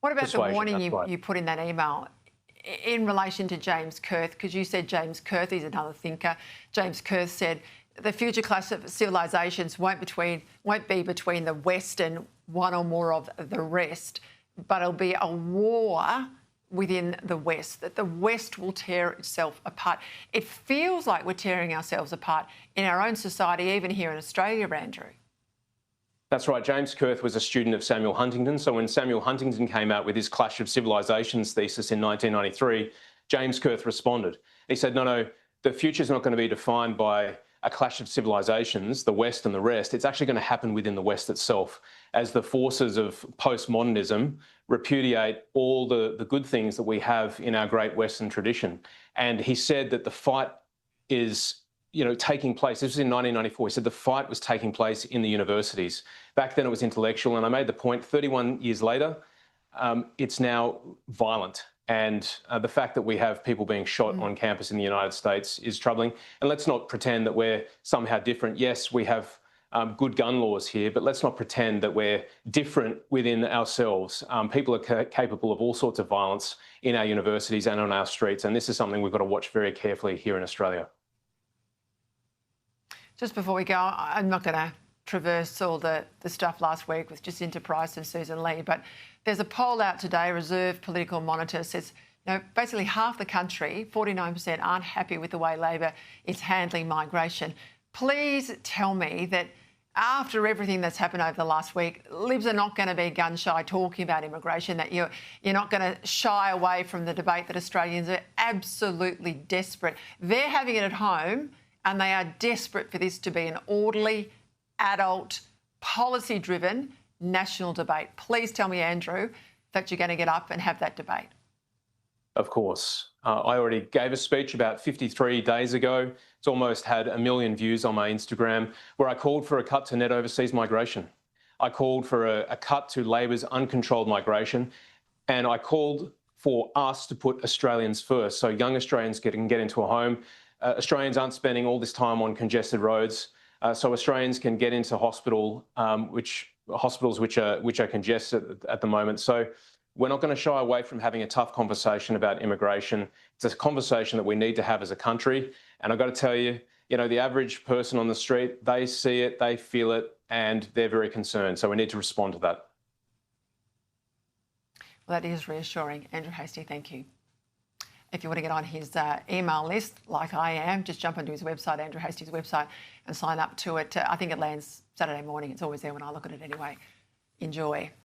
What about the persuasion. warning That's right. you put in that email in relation to James Kurth? Because you said James Kurth is another thinker. James Kurth said the future clash of civilisations won't be between the West and one or more of the rest, but it'll be a war within the West, that the West will tear itself apart. It feels like we're tearing ourselves apart in our own society, even here in Australia, Andrew. That's right. James Kurth was a student of Samuel Huntington. So when Samuel Huntington came out with his Clash of Civilisations thesis in 1993, James Kurth responded. He said, no, the future's not going to be defined by a clash of civilisations, the West and the rest. It's actually going to happen within the West itself, as the forces of postmodernism repudiate all the good things that we have in our great Western tradition. And he said that the fight is taking place. This was in 1994. He said the fight was taking place in the universities. Back then it was intellectual, and I made the point 31 years later, it's now violent. And the fact that we have people being shot on campus in the United States is troubling. And let's not pretend that we're somehow different. Yes, we have good gun laws here, but let's not pretend that we're different within ourselves. People are capable of all sorts of violence in our universities and on our streets, and this is something we've got to watch very carefully here in Australia. Just before we go, I'm not going to traverse all the stuff last week with Jacinta Price and Susan Lee, but there's a poll out today, Reserve Political Monitor says, basically half the country, 49%, aren't happy with the way Labor is handling migration. Please tell me that after everything that's happened over the last week, Libs are not going to be gun-shy talking about immigration, that you're not going to shy away from the debate that Australians are absolutely desperate. They're having it at home, and they are desperate for this to be an orderly, adult, policy-driven national debate. Please tell me, Andrew, that you're going to get up and have that debate. Of course. I already gave a speech about 53 days ago. It's almost had 1 million views on my Instagram, where I called for a cut to net overseas migration. I called for a cut to Labor's uncontrolled migration, and I called for us to put Australians first, so young Australians can get into a home. Australians aren't spending all this time on congested roads, so Australians can get into hospitals which are congested at the moment. So we're not going to shy away from having a tough conversation about immigration. It's a conversation that we need to have as a country. And I've got to tell you, the average person on the street, they see it, they feel it, and they're very concerned. So we need to respond to that. Well, that is reassuring. Andrew Hastie, thank you. If you want to get on his email list, like I am, just jump onto his website, Andrew Hastie's website, and sign up to it. I think it lands Saturday morning. It's always there when I look at it anyway. Enjoy.